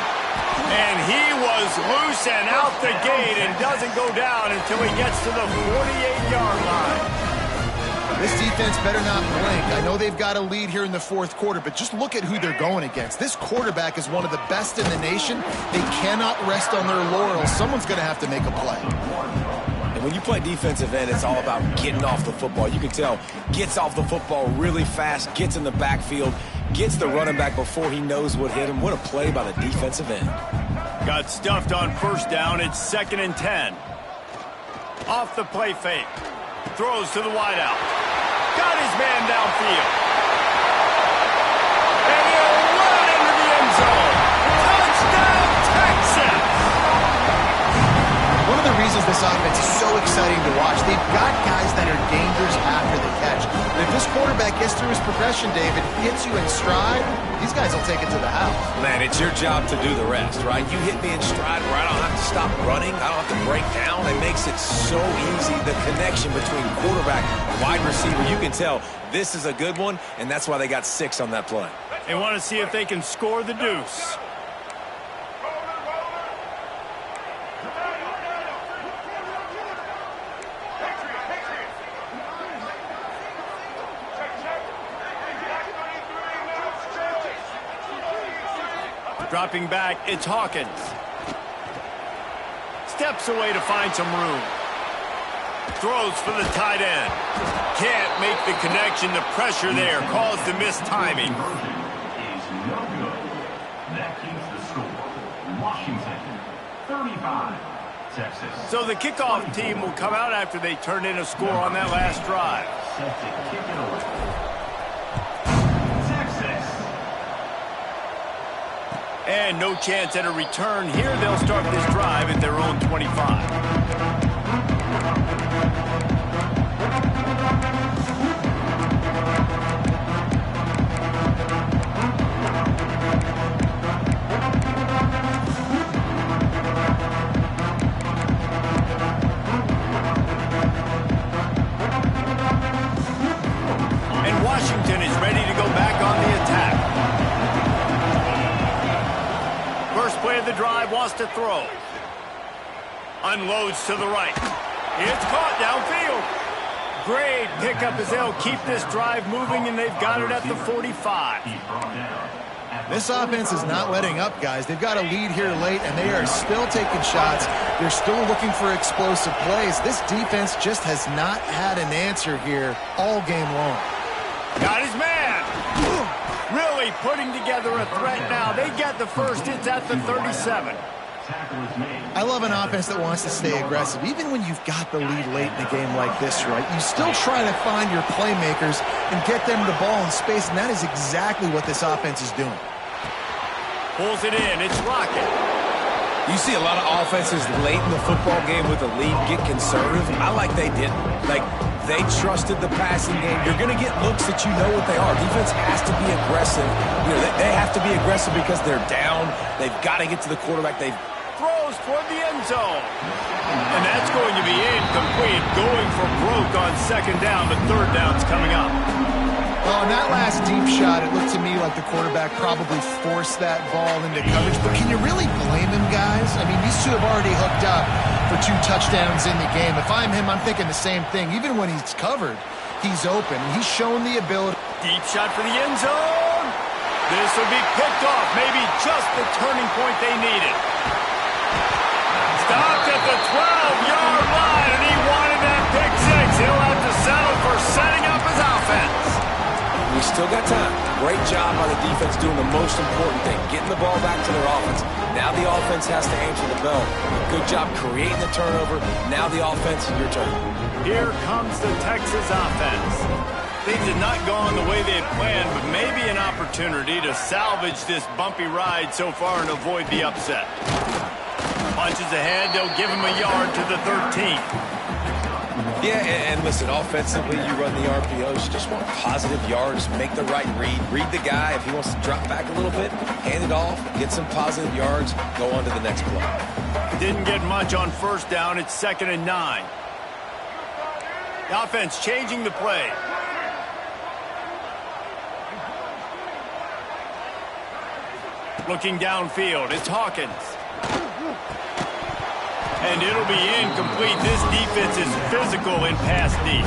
And he was loose and out the gate and doesn't go down until he gets to the 48-yard line. This defense better not blink. I know they've got a lead here in the 4th quarter, but just look at who they're going against. This quarterback is one of the best in the nation. They cannot rest on their laurels. Someone's going to have to make a play. And when you play defensive end, it's all about getting off the football. You can tell, gets off the football really fast, gets in the backfield, gets the running back before he knows what hit him. What a play by the defensive end. Got stuffed on first down. It's 2nd and 10. Off the play fake. Throws to the wideout. Got his man downfield. And he'll run into the end zone. Touchdown, Texas! One of the reasons this offense is so exciting to watch, they've got guys that are dangerous after the catch. But if this quarterback gets through his progression, David, hits you in stride, these guys will take it to the house. Man, it's your job to do the rest, right? You hit me in stride where I don't have to stop running. I don't have to break down. It makes it so easy. The connection between quarterback and wide receiver, you can tell this is a good one, and that's why they got 6 on that play. They want to see if they can score the deuce. Dropping back, it's Hawkins. steps away to find some room. Throws for the tight end. Can't make the connection. The pressure there caused the missed timing. Is no good. That keeps the score. Washington, 35, Texas. So the kickoff team will come out after they turn in a score on that last drive. Set to kick it away. Texas. And no chance at a return here. They'll start this drive at their own 25. Washington is ready to go back on the attack. First play of the drive, wants to throw. Unloads to the right. It's caught downfield. Great pickup as they'll keep this drive moving, and they've got it at the 45. This offense is not letting up, guys. They've got a lead here late, and they are still taking shots. They're still looking for explosive plays. This defense just has not had an answer here all game long. Got his man. Really putting together a threat now. They get the first. It's at the 37. I love an offense that wants to stay aggressive. Even when you've got the lead late in a game like this, right, you still try to find your playmakers and get them the ball in space, and that is exactly what this offense is doing. Pulls it in. It's Rocket. You see a lot of offenses late in the football game with a lead get conservative. I like they didn't. Like, they trusted the passing game. You're going to get looks that you know what they are. Defense has to be aggressive. You know, they have to be aggressive because they're down. They've got to get to the quarterback. They've throws toward the end zone. And that's going to be incomplete. Going for broke on second down, but third down's coming up. Well, on that last deep shot, it looked to me like the quarterback probably forced that ball into coverage. But can you really blame him, guys? I mean, these two have already hooked up for 2 touchdowns in the game. If I'm him, I'm thinking the same thing. Even when he's covered, he's open. He's shown the ability. Deep shot for the end zone. This will be picked off. Maybe just the turning point they needed. Stopped at the 12-yard line, and he wanted that pick six. He'll have to settle for setting up his offense. We still got time. Great job by the defense doing the most important thing, getting the ball back to their offense. Now the offense has to answer the bell. Good job creating the turnover. Now the offense, your turn. Here comes the Texas offense. Things have not gone the way they had planned, but maybe an opportunity to salvage this bumpy ride so far and avoid the upset. Punches ahead, they'll give him a yard to the 13. Yeah, and listen, offensively, you run the RPOs. You just want positive yards, make the right read. Read the guy. If he wants to drop back a little bit, hand it off, get some positive yards, go on to the next play. Didn't get much on first down. It's 2nd and 9. The offense changing the play. Looking downfield, it's Hawkins. And it'll be incomplete. This defense is physical in pass deep.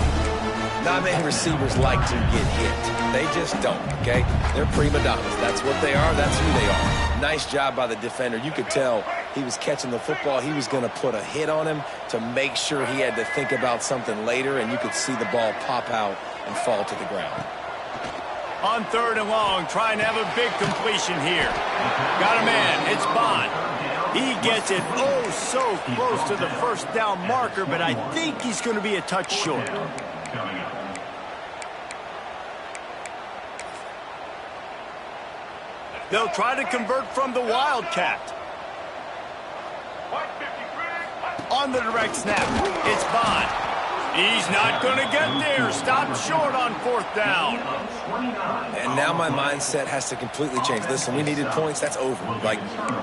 Not many receivers like to get hit. They just don't, okay? They're prima donnas. That's what they are. That's who they are. Nice job by the defender. You could tell he was catching the football. He was going to put a hit on him to make sure he had to think about something later, and you could see the ball pop out and fall to the ground. On 3rd and long, trying to have a big completion here. Got a man. It's Bond. He gets it oh so close to the first down marker, but I think he's going to be a touch short. They'll try to convert from the Wildcat. On the direct snap, it's Bond. He's not going to get there. Stopped short on 4th down. And now my mindset has to completely change. Listen, we needed points. That's over. Like,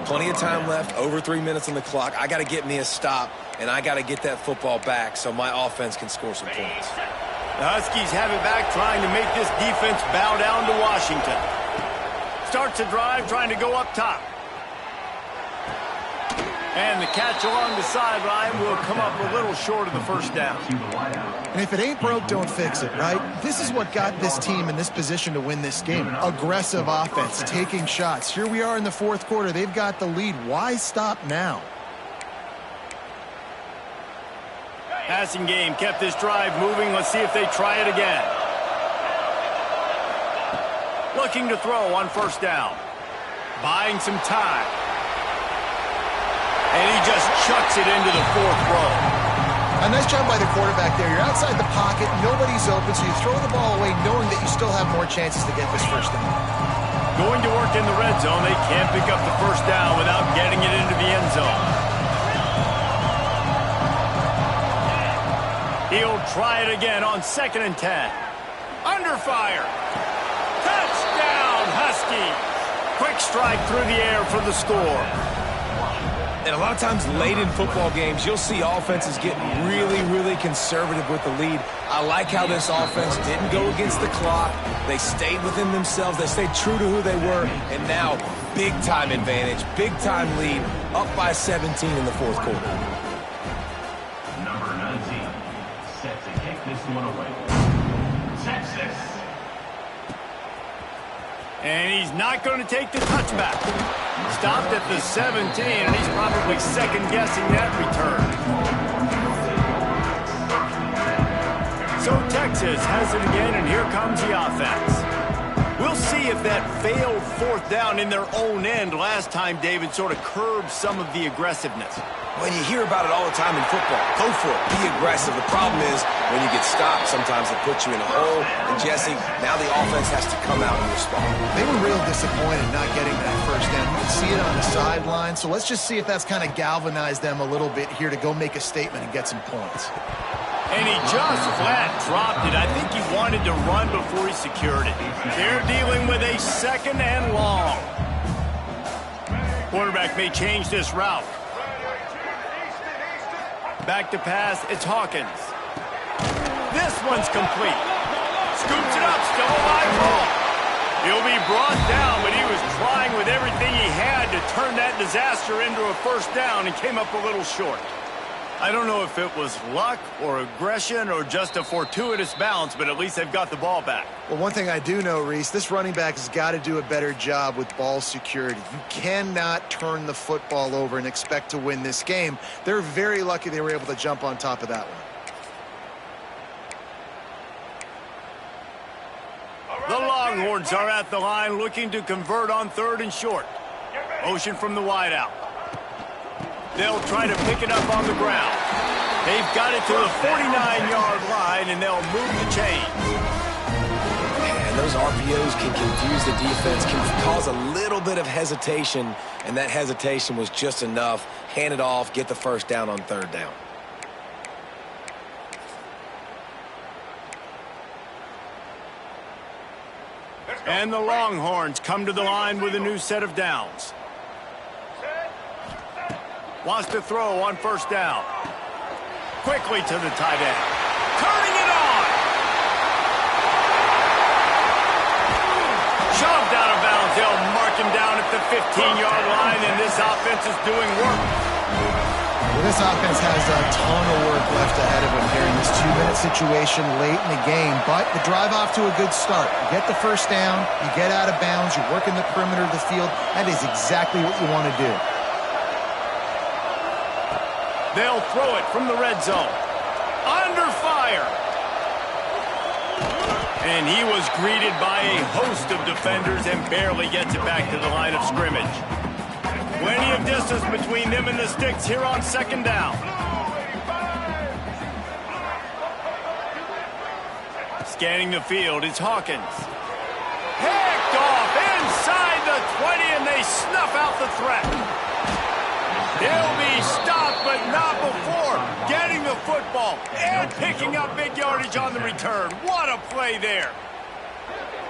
plenty of time left, over 3 minutes on the clock. I got to get me a stop, and I got to get that football back so my offense can score some points. The Huskies have it back, trying to make this defense bow down to Washington. Starts a drive, trying to go up top. And the catch along the sideline will come up a little short of the first down. And if it ain't broke, don't fix it, right? This is what got this team in this position to win this game. Aggressive offense, taking shots. Here we are in the 4th quarter. They've got the lead. Why stop now? Passing game kept this drive moving. Let's see if they try it again. Looking to throw on first down. Buying some time. And he just chucks it into the fourth row. A nice job by the quarterback there. You're outside the pocket, nobody's open, so you throw the ball away knowing that you still have more chances to get this first down. Going to work in the red zone. They can't pick up the first down without getting it into the end zone. He'll try it again on 2nd and 10. Under fire. Touchdown, Huskies. Quick strike through the air for the score. And a lot of times late in football games, you'll see offenses getting really, really conservative with the lead. I like how this offense didn't go against the clock. They stayed within themselves. They stayed true to who they were. And now, big-time advantage, big-time lead, up by 17 in the fourth quarter. Number 19, set to kick this one away. Texas. And he's not going to take the touchback. Stopped at the 17, and he's probably second-guessing that return. So Texas has it again, and here comes the offense. We'll see if that failed fourth down in their own end last time, David, sort of curbed some of the aggressiveness. When you hear about it all the time in football, go for it, be aggressive. The problem is when you get stopped, sometimes it puts you in a hole. And Jesse, now the offense has to come out and respond. They were real disappointed not getting that first down. You can see it on the sideline. So let's just see if that's kind of galvanized them a little bit here to go make a statement and get some points. And he just flat dropped it. I think he wanted to run before he secured it. They're dealing with a 2nd and long. Quarterback may change this route. Back to pass, it's Hawkins. This one's complete. Scoops it up, still a live ball. He'll be brought down, but he was trying with everything he had to turn that disaster into a first down and came up a little short. I don't know if it was luck or aggression or just a fortuitous bounce, but at least they've got the ball back. Well, one thing I do know, Reese, this running back has got to do a better job with ball security. You cannot turn the football over and expect to win this game. They're very lucky they were able to jump on top of that one. The Longhorns are at the line looking to convert on 3rd and short. Motion from the wideout. They'll try to pick it up on the ground. They've got it to the 49-yard line, and they'll move the chains. And those RPOs can confuse the defense, can cause a little bit of hesitation, and that hesitation was just enough. Hand it off, get the first down on 3rd down. And the Longhorns come to the line with a new set of downs. Wants to throw on first down. Quickly to the tight end. Turning it on. Shoved out of bounds. They'll mark him down at the 15-yard line, and this offense is doing work. Well, this offense has a ton of work left ahead of them here in this 2-minute situation late in the game, but the drive off to a good start. You get the first down, you get out of bounds, you work in the perimeter of the field. That is exactly what you want to do. They'll throw it from the red zone. Under fire. And he was greeted by a host of defenders and barely gets it back to the line of scrimmage. Plenty of distance between them and the sticks here on 2nd down. Scanning the field is Hawkins. Picked off inside the 20, and they snuff out the threat. He'll be stopped, but not before getting the football and picking up big yardage on the return. What a play there.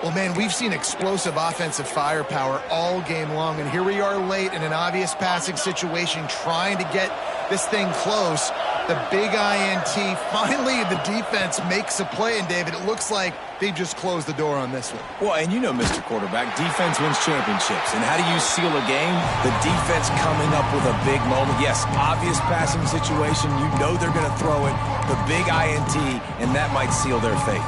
Well, man, we've seen explosive offensive firepower all game long, and here we are late in an obvious passing situation trying to get this thing close. The big INT, finally the defense makes a play, and David, it looks like they just closed the door on this one. Well, and you know, Mr. Quarterback, defense wins championships. And how do you seal a game? The defense coming up with a big moment. Yes, obvious passing situation. You know they're going to throw it. The big INT, and that might seal their fate.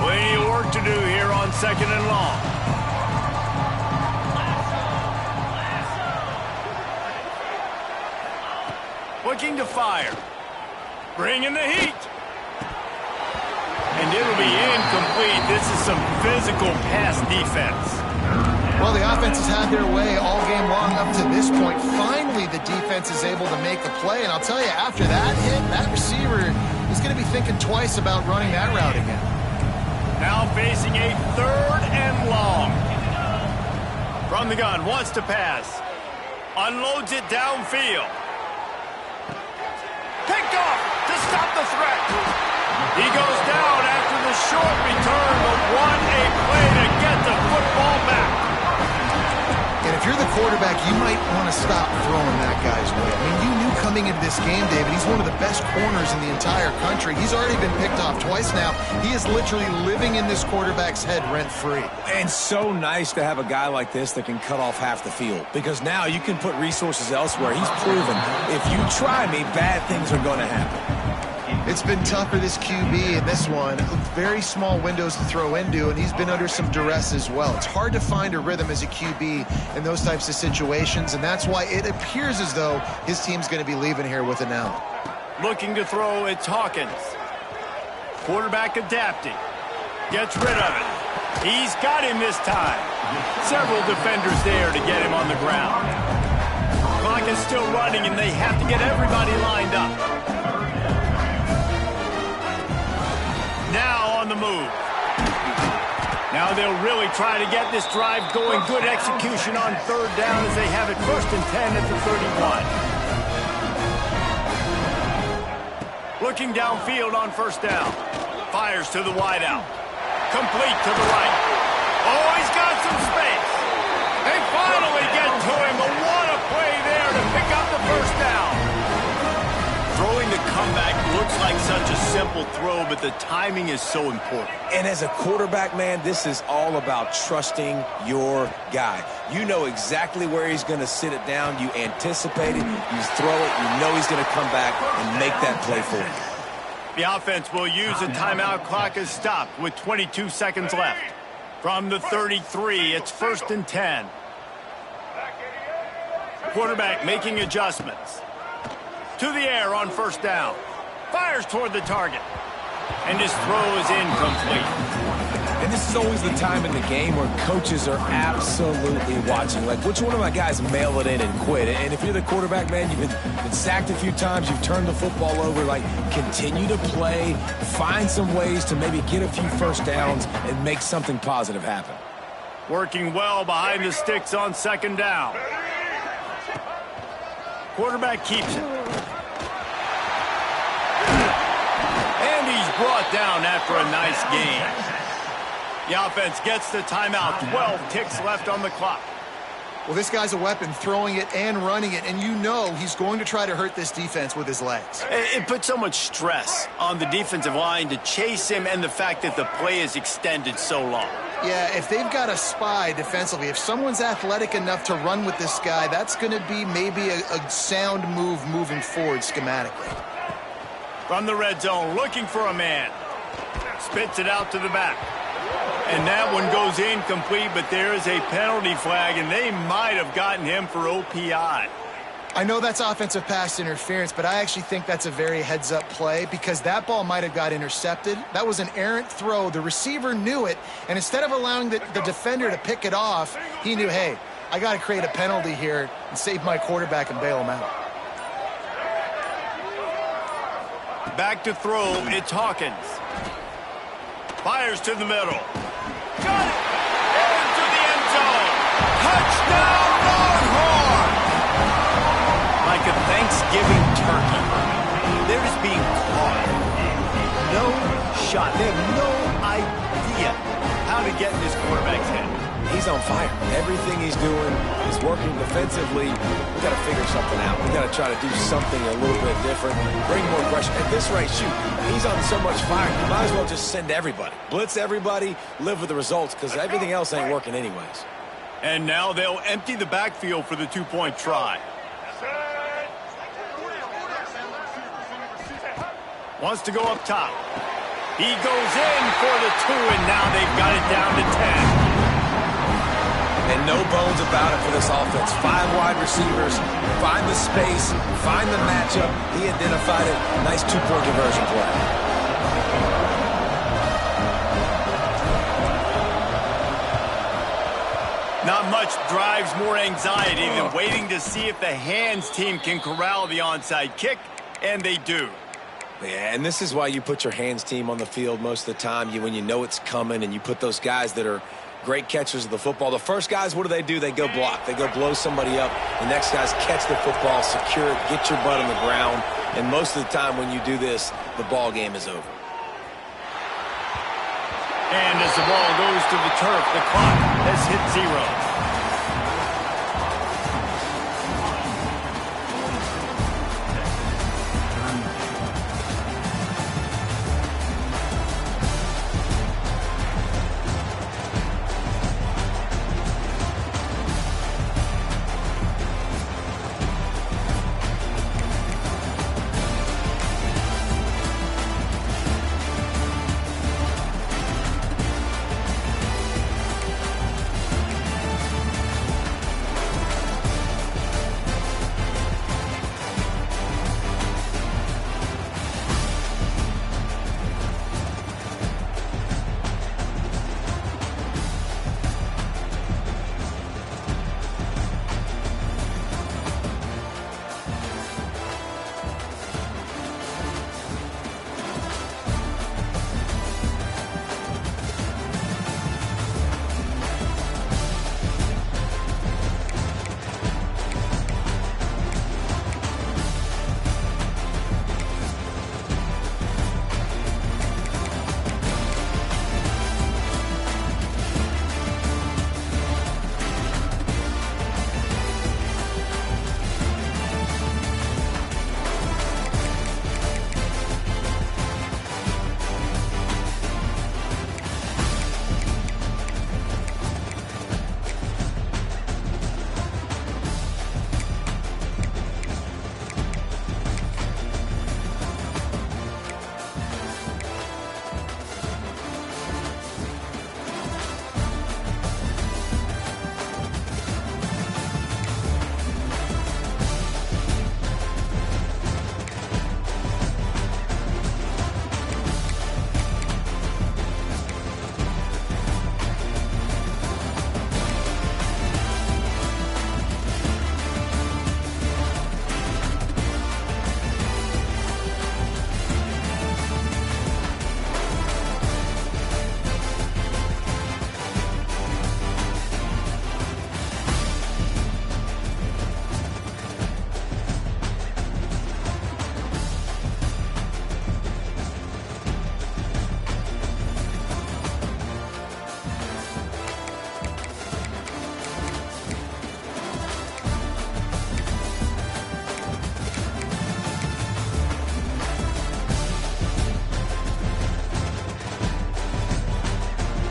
Plenty of work to do here on 2nd and long. looking to fire. Bringing the heat. And it'll be incomplete. This is some physical pass defense. Well, the offense has had their way all game long up to this point. Finally, the defense is able to make a play. And I'll tell you, after that hit, that receiver is going to be thinking twice about running that route again. Now facing a 3rd and long. From the gun, wants to pass. Unloads it downfield. Picked off to stop the threat. He goes down after the short return, but what a play to get the football back. And if you're the quarterback, you might want to stop throwing that guy's way. I mean, you knew coming into this game, David, he's one of the best corners in the entire country. He's already been picked off twice now. He is literally living in this quarterback's head rent-free. And so nice to have a guy like this that can cut off half the field, because now you can put resources elsewhere. He's proven if you try me, bad things are going to happen. It's been tough for this QB in this one. Very small windows to throw into, and he's been under some duress as well. It's hard to find a rhythm as a QB in those types of situations, and that's why it appears as though his team's going to be leaving here with an L. Looking to throw, it's Hawkins. Quarterback adapting. Gets rid of it. He's got him this time. Several defenders there to get him on the ground. Clock is still running, and they have to get everybody lined up. Now on the move. Now they'll really try to get this drive going. Good execution on 3rd down as they have it 1st and 10 at the 31. Looking downfield on 1st down. Fires to the wideout. Complete to the right. Oh, he's got some space. They finally get to him, but what a play there to pick up the 1st down. Throwing the comeback looks like such a simple throw, but the timing is so important. And as a quarterback, man, this is all about trusting your guy. You know exactly where he's going to sit it down. You anticipate it. You throw it. You know he's going to come back and make that play for you. The offense will use a timeout. Clock is stopped with 22 seconds left. From the 33, it's 1st and 10. Quarterback making adjustments. To the air on 1st down. Fires toward the target. And his throw is incomplete. And this is always the time in the game where coaches are absolutely watching. Like, which one of my guys mail it in and quit? And if you're the quarterback, man, you've been sacked a few times, you've turned the football over, like, continue to play, find some ways to maybe get a few 1st downs and make something positive happen. Working well behind the sticks on 2nd down. Quarterback keeps it. And he's brought down after a nice gain. The offense gets the timeout. 12 ticks left on the clock. Well, this guy's a weapon, throwing it and running it, and you know he's going to try to hurt this defense with his legs. It puts so much stress on the defensive line to chase him, and the fact that the play is extended so long. Yeah, if they've got a spy defensively, if someone's athletic enough to run with this guy, that's going to be maybe a sound move moving forward schematically. From the red zone, looking for a man. Spits it out to the back. And that one goes incomplete, but there is a penalty flag, and they might have gotten him for OPI. I know that's offensive pass interference, but I actually think that's a very heads-up play because that ball might have got intercepted. That was an errant throw. The receiver knew it, and instead of allowing the defender to pick it off, he knew, hey, I got to create a penalty here and save my quarterback and bail him out. Back to throw, it's Hawkins. Fires to the middle. Got it! Into the end zone. Touchdown, Longhorn! Like a Thanksgiving turkey. They're just being caught. No shot. They have no idea how to get in this quarterback's head. He's on fire. Everything he's doing is working defensively. We got to figure something out. We got to try to do something a little bit different. Bring more pressure. At this rate, shoot, he's on so much fire. You might as well just send everybody. Blitz everybody, live with the results, because everything else ain't working anyways. And now they'll empty the backfield for the two-point try. Wants to go up top. He goes in for the 2, and now they've got it down to 10. And no bones about it for this offense. 5 wide receivers, find the space, find the matchup. He identified it. Nice 2-point conversion play. Not much drives more anxiety than waiting to see if the hands team can corral the onside kick, and they do. Yeah, and this is why you put your hands team on the field most of the time. When you know it's coming, and you put those guys that are great catchers of the football. The first guys, what do? They go block. They go blow somebody up. The next guys catch the football, secure it, get your butt on the ground. And most of the time when you do this, the ball game is over. And as the ball goes to the turf, the clock has hit 0.